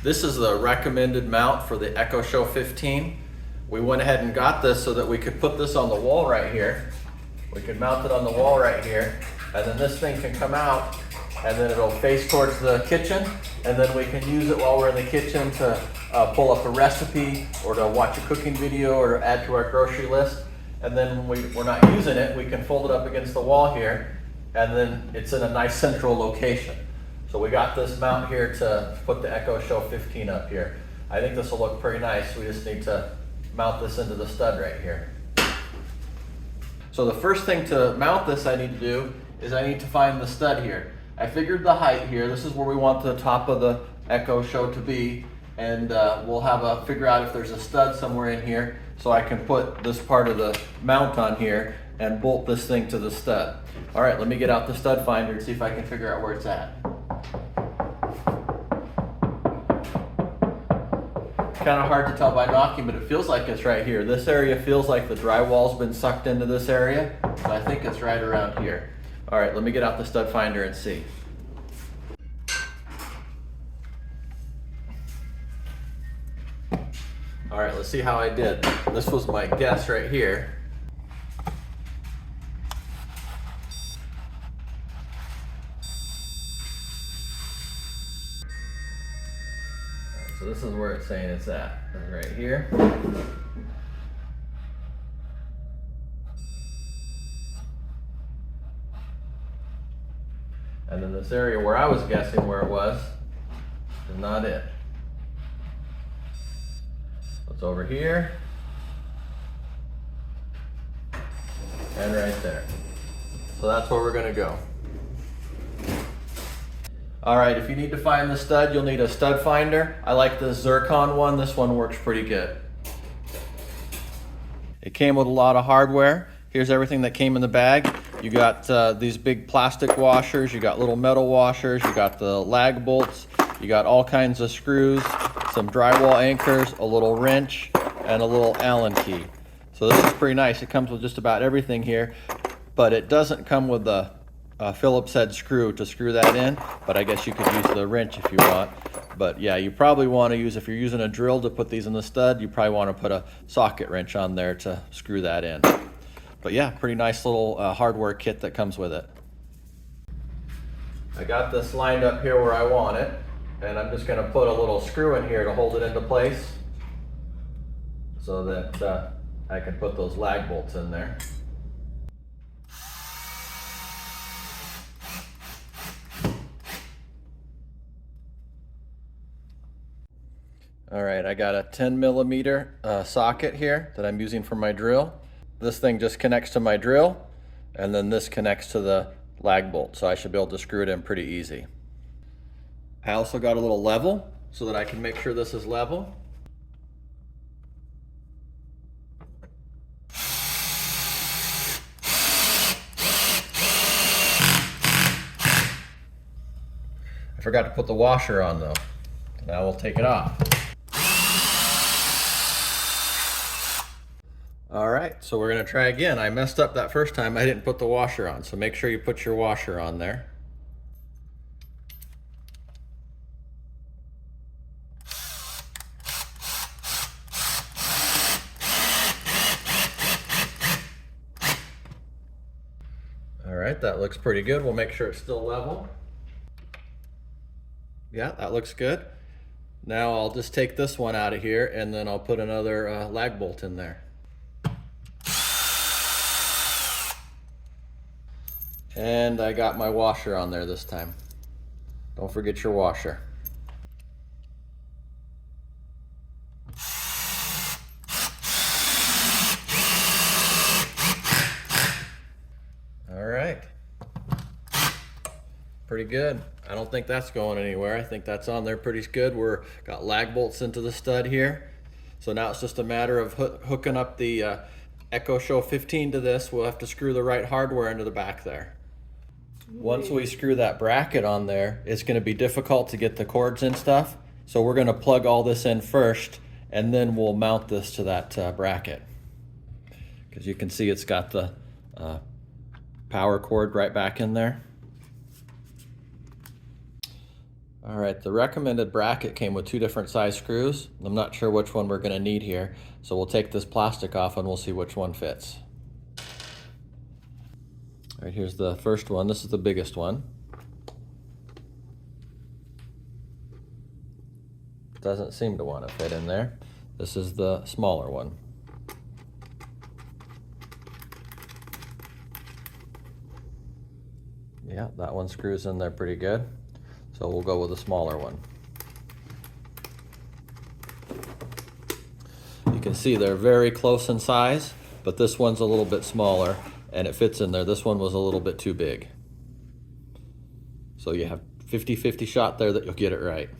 This is the recommended mount for the Echo Show 15. We went ahead and got this so that we could put this on the wall right here. We could mount it on the wall right here, and then this thing can come out, and then it'll face towards the kitchen, and then we can use it while we're in the kitchen to pull up a recipe, or to watch a cooking video, or to add to our grocery list. And then when we're not using it, we can fold it up against the wall here, and then it's in a nice central location. So we got this mount here to put the Echo Show 15 up here. I think this will look pretty nice. We just need to mount this into the stud right here. So the first thing to mount this I need to do is I need to find the stud here. I figured the height here. This is where we want the top of the Echo Show to be, and we'll have a figure out if there's a stud somewhere in here so I can put this part of the mount on here and bolt this thing to the stud. All right, let me get out the stud finder and see if I can figure out where it's at. Kind of hard to tell by knocking, but it feels like it's right here. This area feels like the drywall's been sucked into this area, so I think it's right around here. All right, let me get out the stud finder and see. All right, let's see how I did. This was my guess right here. So this is where it's saying it's at, right here. And then this area where I was guessing where it was is not it. So it's over here and right there. So that's where we're gonna go. All right, if you need to find the stud, you'll need a stud finder. I like the zircon one. This one works pretty good. It came with a lot of hardware. Here's everything that came in the bag. You got these big plastic washers, you got little metal washers, you got the lag bolts, you got all kinds of screws, some drywall anchors, a little wrench, and a little Allen key. So this is pretty nice. It comes with just about everything here, but it doesn't come with the Phillips head screw to screw that in, but I guess you could use the wrench if you want. But yeah, you probably want to use, if you're using a drill to put these in the stud, you probably want to put a socket wrench on there to screw that in. But yeah, pretty nice little hardware kit that comes with it. I got this lined up here where I want it, and I'm just going to put a little screw in here to hold it into place so that I can put those lag bolts in there. All right, I got a 10mm socket here that I'm using for my drill. This thing just connects to my drill, and then this connects to the lag bolt, so I should be able to screw it in pretty easy. I also got a little level so that I can make sure this is level. I forgot to put the washer on though. Now we'll take it off. All right, so we're gonna try again. I messed up that first time. I didn't put the washer on, so make sure you put your washer on there. All right, that looks pretty good. We'll make sure it's still level. Yeah, that looks good. Now I'll just take this one out of here, and then I'll put another lag bolt in there. And I got my washer on there this time. Don't forget your washer. All right. Pretty good. I don't think that's going anywhere. I think that's on there pretty good. We're got lag bolts into the stud here. So now it's just a matter of hooking up the Echo Show 15 to this. We'll have to screw the right hardware into the back there. Once we screw that bracket on there, it's going to be difficult to get the cords and stuff. So we're going to plug all this in first, and then we'll mount this to that bracket. Because you can see it's got the power cord right back in there. All right, the recommended bracket came with 2 different size screws. I'm not sure which one we're gonna need here, so we'll take this plastic off and we'll see which one fits. All right, here's the first one. This is the biggest one. Doesn't seem to want to fit in there. This is the smaller one. Yeah, that one screws in there pretty good. So we'll go with the smaller one. You can see they're very close in size, but this one's a little bit smaller and it fits in there. This one was a little bit too big. So you have 50-50 shot there that you'll get it right.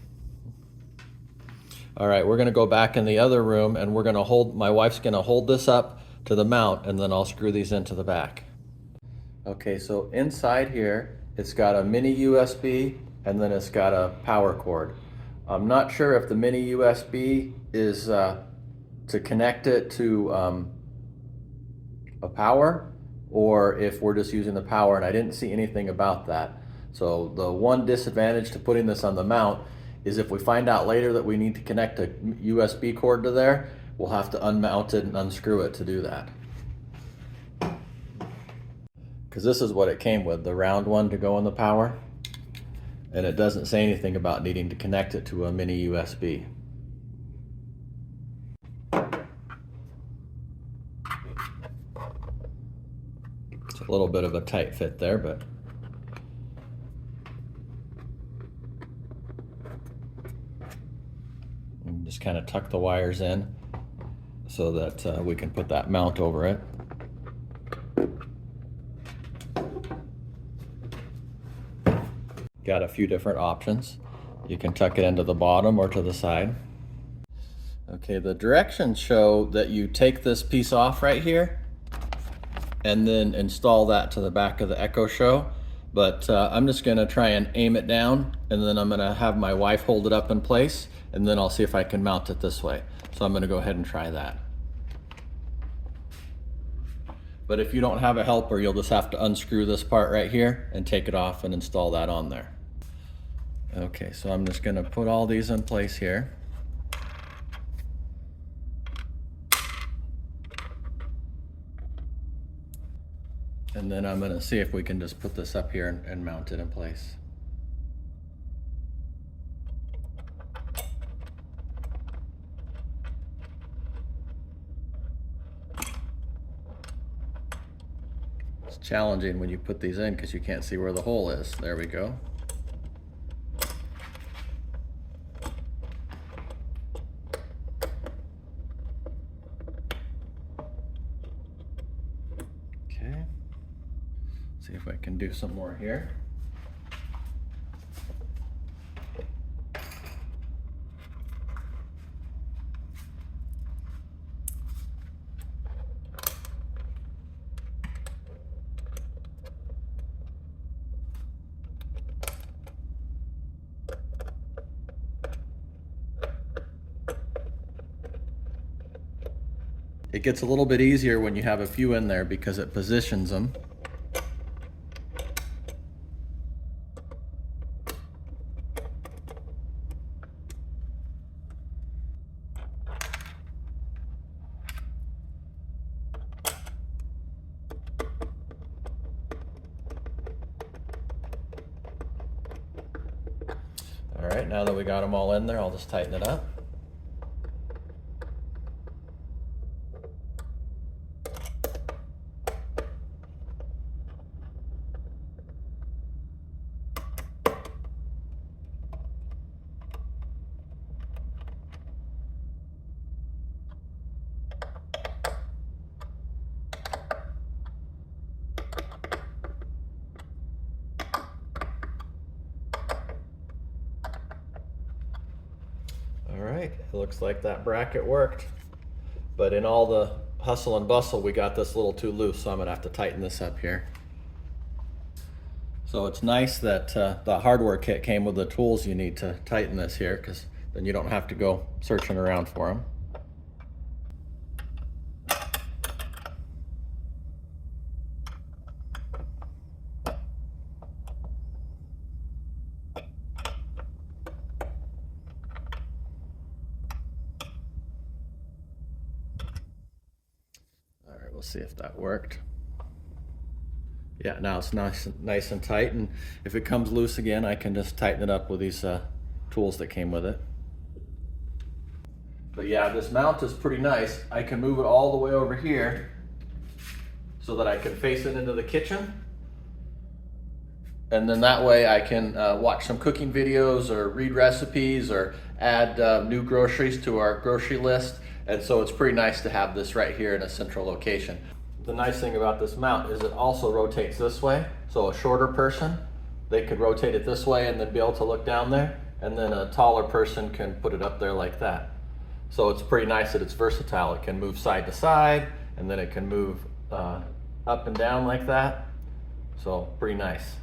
All right, we're gonna go back in the other room and we're gonna my wife's gonna hold this up to the mount and then I'll screw these into the back. Okay, so inside here, it's got a mini USB and then it's got a power cord. I'm not sure if the mini USB is to connect it to a power or if we're just using the power, and I didn't see anything about that. So the one disadvantage to putting this on the mount is if we find out later that we need to connect a USB cord to there, we'll have to unmount it and unscrew it to do that. Because this is what it came with, the round one to go in the power. And it doesn't say anything about needing to connect it to a mini USB. It's a little bit of a tight fit there, but just kind of tuck the wires in so that we can put that mount over it. Got a few different options. You can tuck it into the bottom or to the side. Okay, the directions show that you take this piece off right here and then install that to the back of the Echo Show. But I'm just gonna try and aim it down and then I'm gonna have my wife hold it up in place and then I'll see if I can mount it this way. So I'm gonna go ahead and try that. But if you don't have a helper, you'll just have to unscrew this part right here and take it off and install that on there. Okay, so I'm just gonna put all these in place here. And then I'm gonna see if we can just put this up here and mount it in place. It's challenging when you put these in because you can't see where the hole is. There we go. Okay. See if I can do some more here. It gets a little bit easier when you have a few in there because it positions them. All right, now that we got them all in there, I'll just tighten it up. All right, it looks like that bracket worked, but in all the hustle and bustle, we got this a little too loose, so I'm gonna have to tighten this up here. So it's nice that the hardware kit came with the tools you need to tighten this here, because then you don't have to go searching around for them. We'll see if that worked. Yeah, now it's nice and tight, and if it comes loose again, I can just tighten it up with these tools that came with it. But yeah, this mount is pretty nice. I can move it all the way over here so that I can face it into the kitchen. And then that way I can watch some cooking videos or read recipes or add new groceries to our grocery list. And so it's pretty nice to have this right here in a central location. The nice thing about this mount is it also rotates this way. So a shorter person, they could rotate it this way and then be able to look down there. And then a taller person can put it up there like that. So it's pretty nice that it's versatile. It can move side to side, and then it can move up and down like that. So pretty nice.